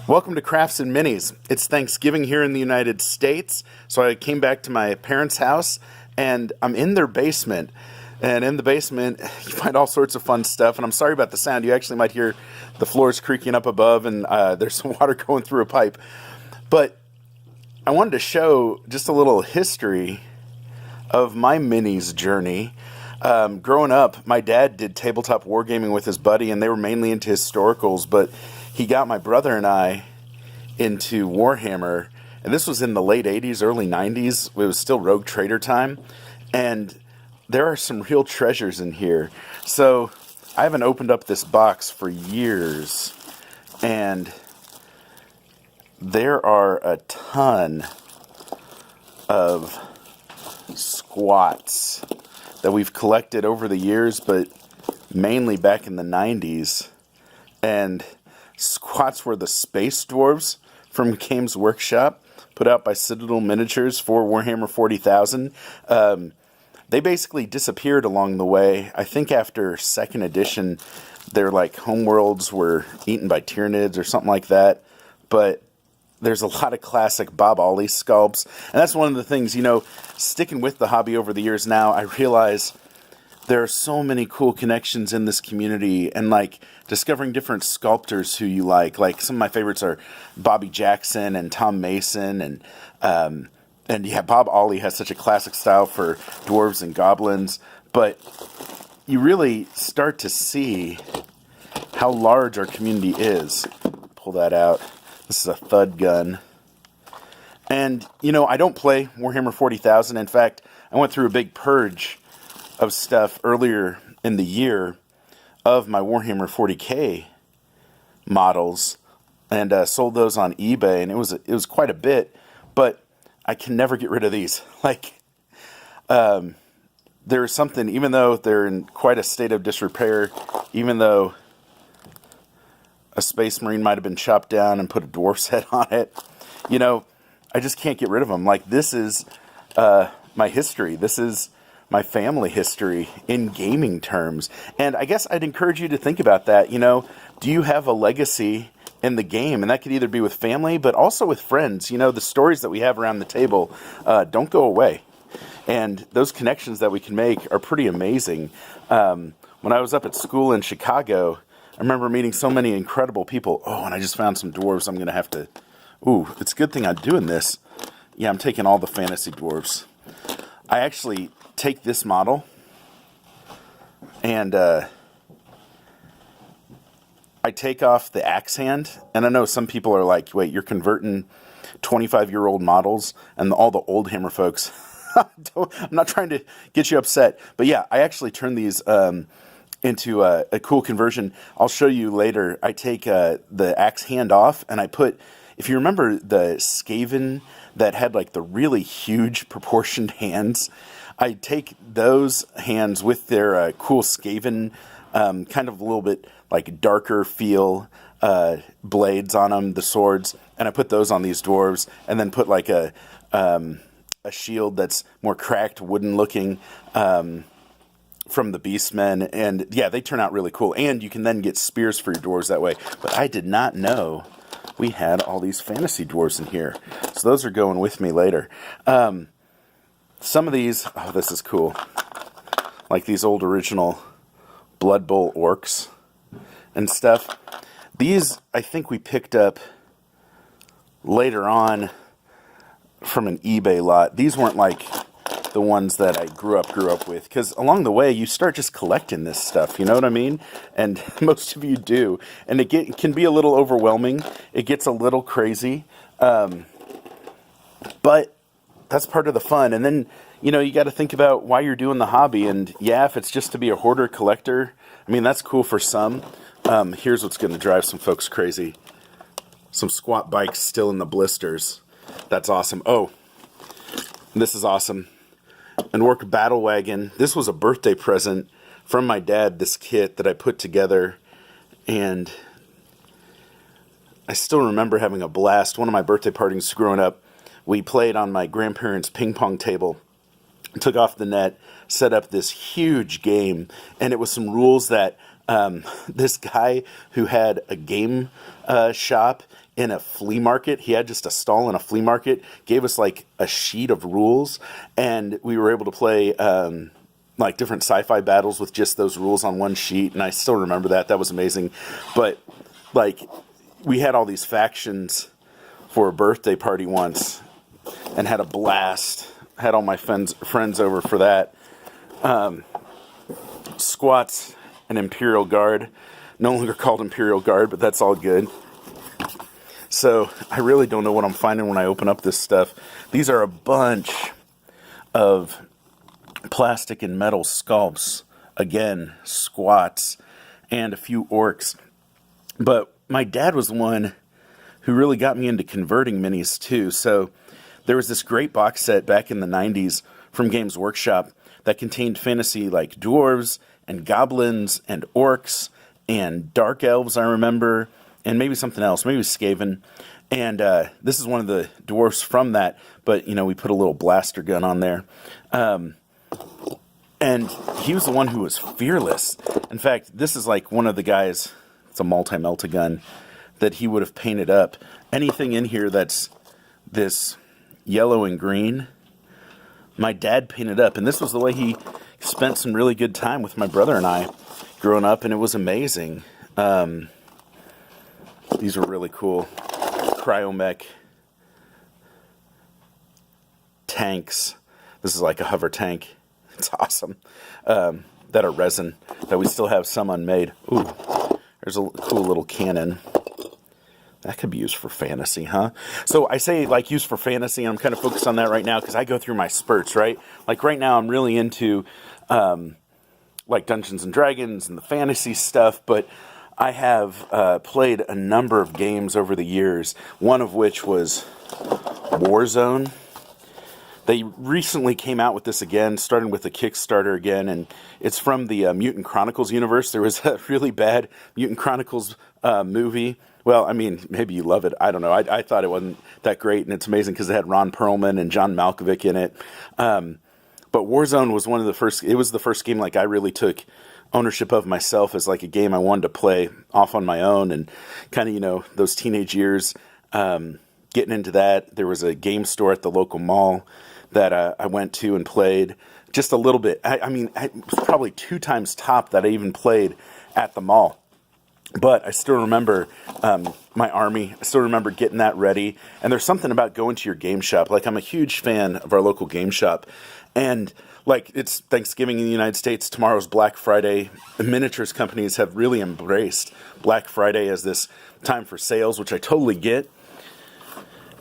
Welcome to Crafts and Minis. It's Thanksgiving here in the United States, so I came back to my parents' house, and I'm in their basement. And in the basement, you find all sorts of fun stuff. And I'm sorry about the sound. You actually might hear the floors creaking up above, and there's some water going through a pipe. But I wanted to show just a little history of my minis journey. Growing up, my dad did tabletop wargaming with his buddy, and they were mainly into historicals, but he got my brother and I into Warhammer, and this was in the late 80s, early 90s. It was still Rogue Trader time, and there are some real treasures in here. So I haven't opened up this box for years, and there are a ton of squats that we've collected over the years, but mainly back in the 90s. And squats were the space dwarves from Games Workshop, put out by Citadel Miniatures for Warhammer 40,000. They basically disappeared along the way. I think after second edition, their homeworlds were eaten by Tyranids or something like that. But there's a lot of classic Bob Ollie sculpts. And that's one of the things, sticking with the hobby over the years now, I realize there are so many cool connections in this community, and discovering different sculptors who you like. Some of my favorites are Bobby Jackson and Tom Mason, and Bob Ollie has such a classic style for dwarves and goblins. But you really start to see how large our community is. Pull that out. This is a thud gun. And, I don't play Warhammer 40,000. In fact, I went through a big purge of stuff earlier in the year of my Warhammer 40K models, and sold those on eBay, and it was quite a bit, but I can never get rid of these. There's something, even though they're in quite a state of disrepair, even though a Space Marine might have been chopped down and put a dwarf's head on it, I just can't get rid of them. This is my history. This is my family history in gaming terms. And I guess I'd encourage you to think about that. Do you have a legacy in the game? And that could either be with family, but also with friends. The stories that we have around the table don't go away. And those connections that we can make are pretty amazing. When I was up at school in Chicago, I remember meeting so many incredible people. Oh, and I just found some dwarves. I'm going to have to... Ooh, it's a good thing I'm doing this. Yeah, I'm taking all the fantasy dwarves. I actually take this model, and I take off the axe hand. And I know some people are like, wait, you're converting 25-year-old models, and all the old Hammer folks. I'm not trying to get you upset, but yeah, I actually turn these into a cool conversion. I'll show you later. I take the axe hand off, and I put, if you remember the Skaven that had the really huge proportioned hands, I take those hands with their cool Skaven, kind of a little bit darker feel blades on them, the swords, and I put those on these dwarves, and then put a shield that's more cracked, wooden looking, from the Beastmen, and yeah, they turn out really cool. And you can then get spears for your dwarves that way. But I did not know we had all these fantasy dwarves in here, so those are going with me later. Some of these, oh, this is cool. These old original Blood Bowl orcs and stuff. These, I think we picked up later on from an eBay lot. These weren't the ones that I grew up with, because along the way you start just collecting this stuff, you know what I mean? And most of you do, and it can be a little overwhelming. It gets a little crazy, but that's part of the fun. And then, you got to think about why you're doing the hobby. And yeah, if it's just to be a hoarder collector, I mean, that's cool for some. Here's what's going to drive some folks crazy. Some squat bikes still in the blisters. That's awesome. Oh, this is awesome. An Orc Battle Wagon. This was a birthday present from my dad, this kit that I put together. And I still remember having a blast. One of my birthday parties growing up, we played on my grandparents' ping pong table, took off the net, set up this huge game, and it was some rules that this guy who had a game shop in a flea market. He had just a stall in a flea market, gave us like a sheet of rules, and we were able to play like different sci-fi battles with just those rules on one sheet. And I still remember that. That was amazing. But like, we had all these factions for a birthday party once and had a blast. Had all my friends over for that. Squats and Imperial Guard. No longer called Imperial Guard, but that's all good. So I really don't know what I'm finding when I open up this stuff. These are a bunch of plastic and metal sculpts. Again, squats and a few orcs. But my dad was the one who really got me into converting minis too. So there was this great box set back in the 90s from Games Workshop that contained fantasy like dwarves and goblins and orcs and dark elves, I remember, and maybe something else, maybe Skaven. And this is one of the dwarfs from that, but, you know, we put a little blaster gun on there. And he was the one who was fearless. In fact, this is like one of the guys, it's a multi-melta gun, that he would have painted up. Anything in here that's this yellow and green, my dad painted up. And this was the way he spent some really good time with my brother and I growing up, and it was amazing. These were really cool. Cryomech tanks. This is like a hover tank. It's awesome. That are resin, that we still have some unmade. Ooh, there's a cool little cannon. That could be used for fantasy, huh? So I say like used for fantasy, and I'm kind of focused on that right now because I go through my spurts, right? Like right now I'm really into like Dungeons and Dragons and the fantasy stuff, but I have played a number of games over the years, one of which was Warzone. They recently came out with this again, starting with a Kickstarter again, and it's from the Mutant Chronicles universe. There was a really bad Mutant Chronicles movie. Well, I mean, maybe you love it. I don't know. I thought it wasn't that great, and it's amazing because it had Ron Perlman and John Malkovich in it. But Warzone was one of the first. It was the first game like I really took ownership of myself as like a game I wanted to play off on my own, and kind of, you know, those teenage years, getting into that. There was a game store at the local mall that I went to and played just a little bit. I mean, it was probably 2 times top that I even played at the mall. But I still remember my army. I still remember getting that ready. And there's something about going to your game shop. Like, I'm a huge fan of our local game shop. And, like, it's Thanksgiving in the United States. Tomorrow's Black Friday. The miniatures companies have really embraced Black Friday as this time for sales, which I totally get.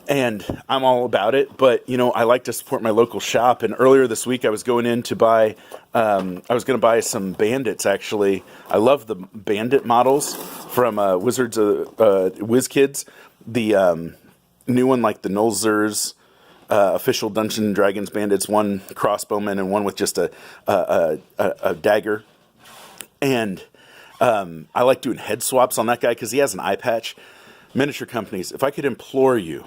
And I'm all about it, but, you know, I like to support my local shop. And earlier this week, I was going in to buy, I was going to buy some bandits, actually. I love the bandit models from Wizards of WizKids. The new one, like the Nolzur's official Dungeons and Dragons bandits, one crossbowman and one with just a dagger. And I like doing head swaps on that guy because he has an eye patch. Miniature companies, if I could implore you,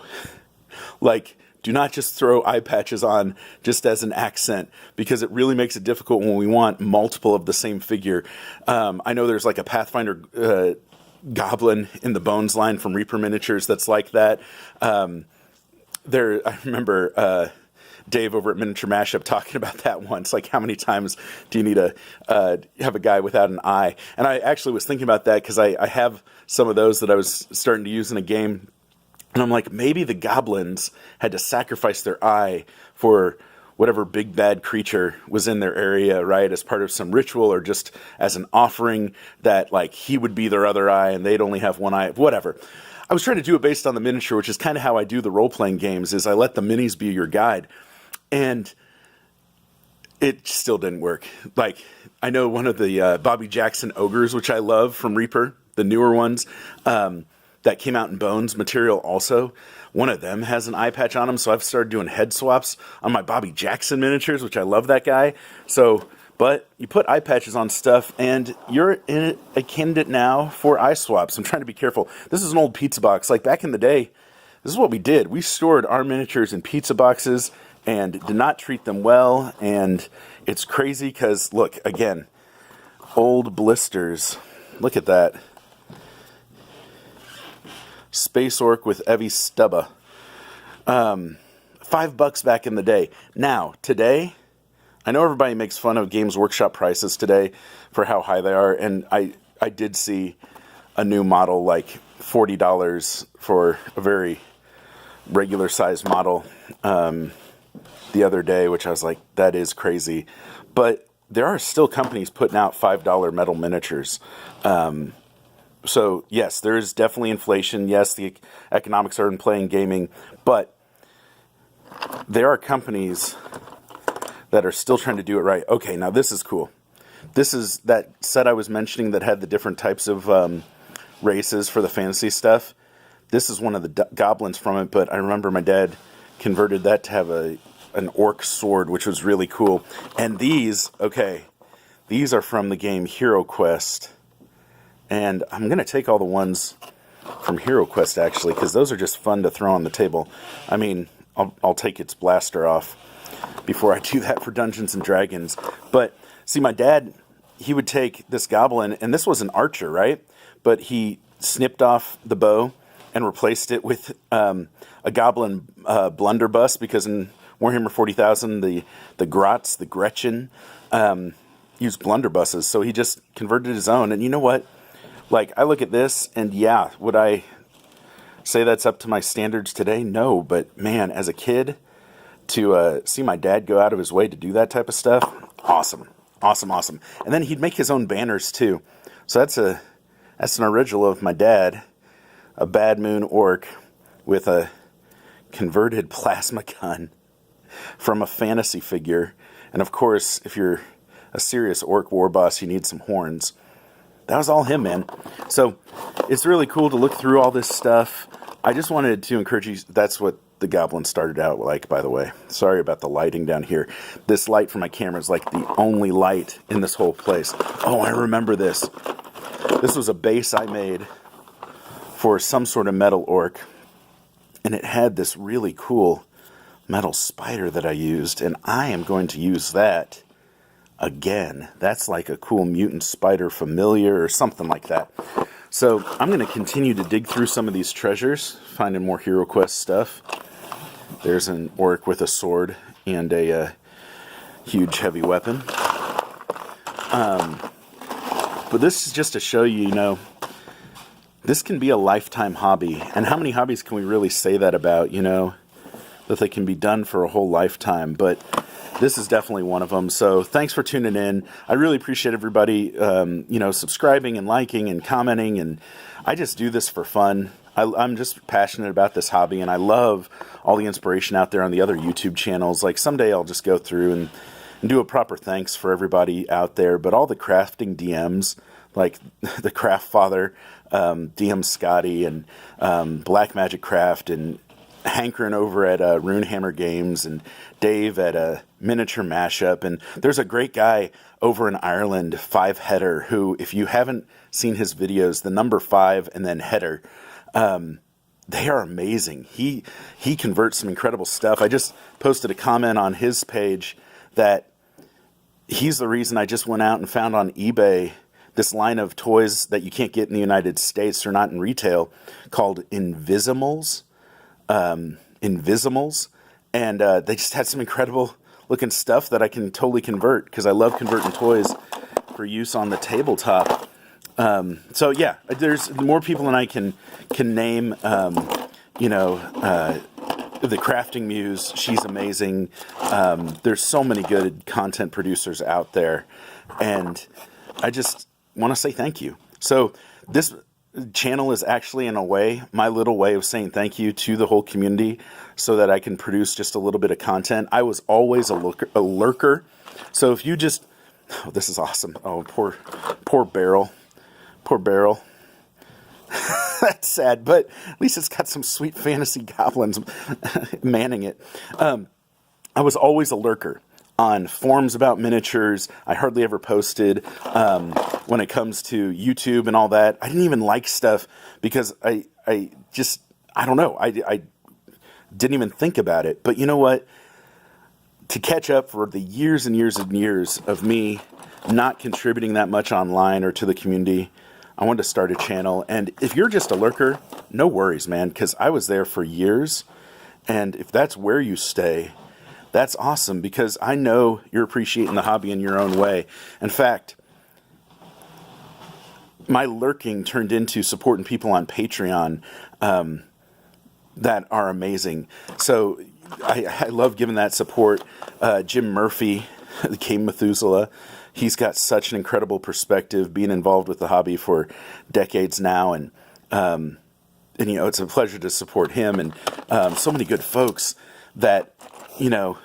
like, do not just throw eye patches on just as an accent, because it really makes it difficult when we want multiple of the same figure. I know there's like a Pathfinder goblin in the Bones line from Reaper Miniatures that's like that. I remember Dave over at Miniature Mashup talking about that once. Like, how many times do you need to have a guy without an eye? And I actually was thinking about that because I have some of those that I was starting to use in a game. And I'm like, maybe the goblins had to sacrifice their eye for whatever big bad creature was in their area, right? As part of some ritual, or just as an offering that, like, he would be their other eye and they'd only have one eye, whatever. I was trying to do it based on the miniature, which is kind of how I do the role-playing games, is I let the minis be your guide. And it still didn't work. Like, I know one of the Bobby Jackson ogres, which I love from Reaper, the newer ones, that came out in Bones material also. One of them has an eye patch on him, so I've started doing head swaps on my Bobby Jackson miniatures, which I love that guy. So, but you put eye patches on stuff, and you're in a candidate now for eye swaps. I'm trying to be careful. This is an old pizza box. Like, back in the day, this is what we did. We stored our miniatures in pizza boxes and did not treat them well. And it's crazy because, look, again, old blisters. Look at that. Space Orc with Evie Stubba. $5 back in the day. Now, today, I know everybody makes fun of Games Workshop prices today for how high they are, and I did see a new model like $40 for a very regular sized model the other day, which I was like, that is crazy. But there are still companies putting out $5 metal miniatures. So yes, there is definitely inflation. Yes, the economics are in play in gaming, but there are companies that are still trying to do it right. Okay, now this is cool. This is that set I was mentioning that had the different types of races for the fantasy stuff. This is one of the goblins from it, but I remember my dad converted that to have an orc sword, which was really cool. And these are from the game Hero Quest. And I'm going to take all the ones from Hero Quest, actually, because those are just fun to throw on the table. I mean, I'll take its blaster off before I do that for Dungeons and Dragons. But, see, my dad, he would take this goblin, and this was an archer, right? But he snipped off the bow and replaced it with a goblin blunderbuss, because in Warhammer 40,000, the Grots, the Gretchen, used blunderbusses. So he just converted his own. And you know what? Like, I look at this, and yeah, would I say that's up to my standards today? No, but man, as a kid, to see my dad go out of his way to do that type of stuff, awesome. And then he'd make his own banners too. So that's an original of my dad, a Bad Moon Orc with a converted plasma gun from a fantasy figure. And of course, if you're a serious orc war boss, you need some horns. That was all him, man. So it's really cool to look through all this stuff. I just wanted to encourage you. That's what the goblin started out like, by the way. Sorry about the lighting down here. This light from my camera is like the only light in this whole place. Oh, I remember this. This was a base I made for some sort of metal orc. And it had this really cool metal spider that I used. And I am going to use that again. That's like a cool mutant spider familiar or something like that. So I'm going to continue to dig through some of these treasures, finding more Hero Quest stuff. There's an orc with a sword and a huge heavy weapon. But this is just to show you, this can be a lifetime hobby. And how many hobbies can we really say that about, that they can be done for a whole lifetime? But this is definitely one of them. So thanks for tuning in. I really appreciate everybody, subscribing and liking and commenting. And I just do this for fun. I'm just passionate about this hobby, and I love all the inspiration out there on the other YouTube channels. Like someday I'll just go through and do a proper thanks for everybody out there. But all the crafting DMs, like the Craft Father, DM Scotty, and Black Magic Craft, and Hankering over at Runehammer Games, and Dave at Miniature Mashup. And there's a great guy over in Ireland, 5 Header, who, if you haven't seen his videos, the number 5 and then Header, they are amazing. He converts some incredible stuff. I just posted a comment on his page that he's the reason I just went out and found on eBay this line of toys that you can't get in the United States, or not in retail, called Invisimals. And they just had some incredible looking stuff that I can totally convert, because I love converting toys for use on the tabletop. So yeah, there's more people than I can name. The Crafting Muse, she's amazing. There's so many good content producers out there, and I just want to say thank you. So this channel is actually, in a way, my little way of saying thank you to the whole community, so that I can produce just a little bit of content. I was always a lurker. So if you just, this is awesome. Oh, poor Barrel. Poor Barrel. That's sad, but at least it's got some sweet fantasy goblins manning it. I was always a lurker on forums about miniatures. I hardly ever posted when it comes to YouTube and all that. I didn't even like stuff because I don't know. I didn't even think about it. But you know what? To catch up for the years and years and years of me not contributing that much online or to the community, I wanted to start a channel. And if you're just a lurker, no worries, man, because I was there for years. And if that's where you stay, that's awesome, because I know you're appreciating the hobby in your own way. In fact, my lurking turned into supporting people on Patreon that are amazing. So I love giving that support. Jim Murphy, the King Methuselah, he's got such an incredible perspective, being involved with the hobby for decades now, and you know, it's a pleasure to support him, and so many good folks that, you know,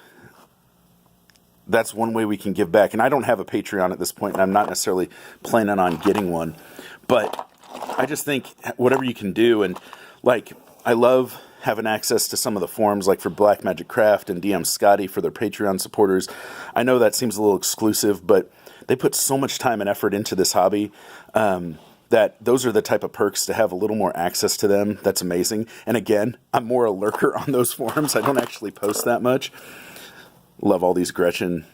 that's one way we can give back. And I don't have a Patreon at this point, and I'm not necessarily planning on getting one, but I just think whatever you can do, and like, I love having access to some of the forums, like for Black Magic Craft and DM Scotty for their Patreon supporters. I know that seems a little exclusive, but they put so much time and effort into this hobby that those are the type of perks to have a little more access to them. That's amazing. And again, I'm more a lurker on those forums. I don't actually post that much. Love all these Gretchen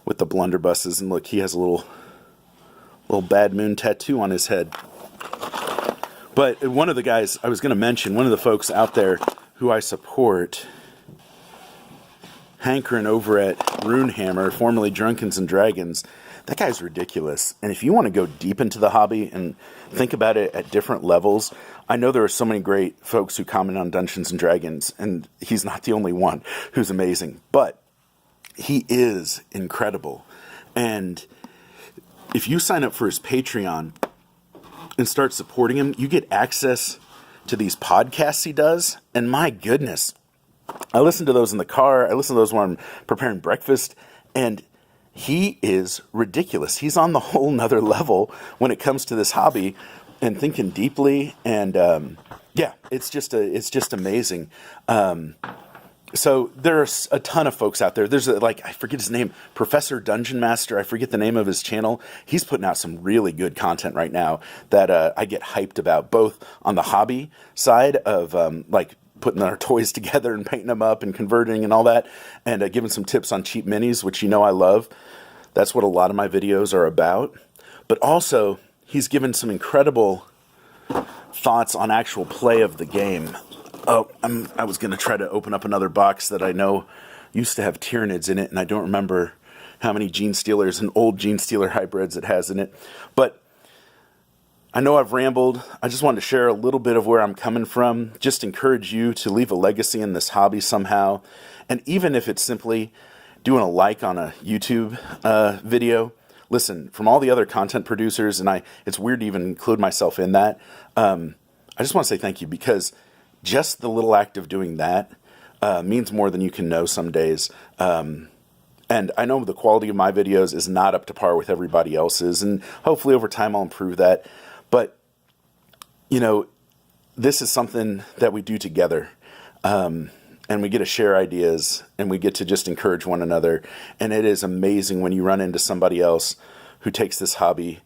with the blunderbusses. And look, he has a little Bad Moon tattoo on his head. But one of the guys I was going to mention, one of the folks out there who I support, hankering over at Runehammer, formerly Drunkens and Dragons, that guy's ridiculous. And if you want to go deep into the hobby and think about it at different levels, I know there are so many great folks who comment on Dungeons and Dragons, and he's not the only one who's amazing. But he is incredible. And if you sign up for his Patreon and start supporting him, you get access to these podcasts he does. And my goodness, I listen to those in the car. I listen to those when I'm preparing breakfast. And he is ridiculous. He's on the whole nother level when it comes to this hobby and thinking deeply. And yeah, it's just amazing. So there's a ton of folks out there. There's I forget his name, Professor Dungeon Master. I forget the name of his channel. He's putting out some really good content right now that I get hyped about, both on the hobby side of like putting our toys together and painting them up and converting and all that, and giving some tips on cheap minis, which you know I love. That's what a lot of my videos are about. But also, he's given some incredible thoughts on actual play of the game. Oh, I was going to try to open up another box that I know used to have Tyranids in it, and I don't remember how many Gene Stealers and old Gene Stealer hybrids it has in it. But I know I've rambled. I just wanted to share a little bit of where I'm coming from. Just encourage you to leave a legacy in this hobby somehow. And even if it's simply doing a like on a YouTube video, listen, from all the other content producers, and it's weird to even include myself in that, I just want to say thank you, because just the little act of doing that means more than you can know some days. And I know the quality of my videos is not up to par with everybody else's, and hopefully over time I'll improve that. But, you know, this is something that we do together, and we get to share ideas, and we get to just encourage one another. And it is amazing when you run into somebody else who takes this hobby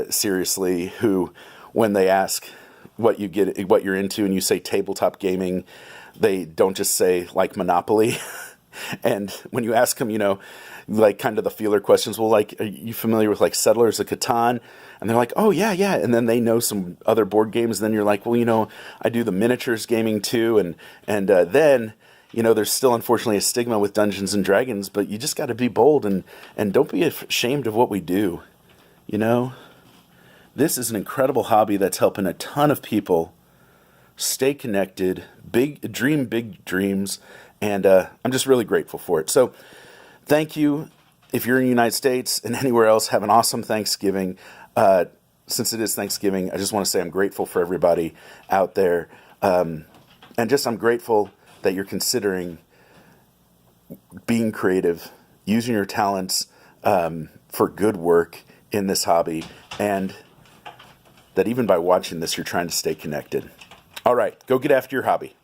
seriously, who, when they ask what you're into, and you say tabletop gaming, they don't just say like Monopoly. And when you ask them, you know, like kind of the feeler questions, well, like, are you familiar with like Settlers of Catan? And they're like, oh yeah. And then they know some other board games. And then you're like, well, you know, I do the miniatures gaming too. And then, you know, there's still unfortunately a stigma with Dungeons and Dragons, but you just got to be bold and don't be ashamed of what we do. You know, this is an incredible hobby that's helping a ton of people stay connected, dream big dreams. And I'm just really grateful for it. So thank you. If you're in the United States and anywhere else, have an awesome Thanksgiving. Since it is Thanksgiving, I just want to say I'm grateful for everybody out there. And just I'm grateful that you're considering being creative, using your talents for good work in this hobby, and that even by watching this, you're trying to stay connected. All right, go get after your hobby.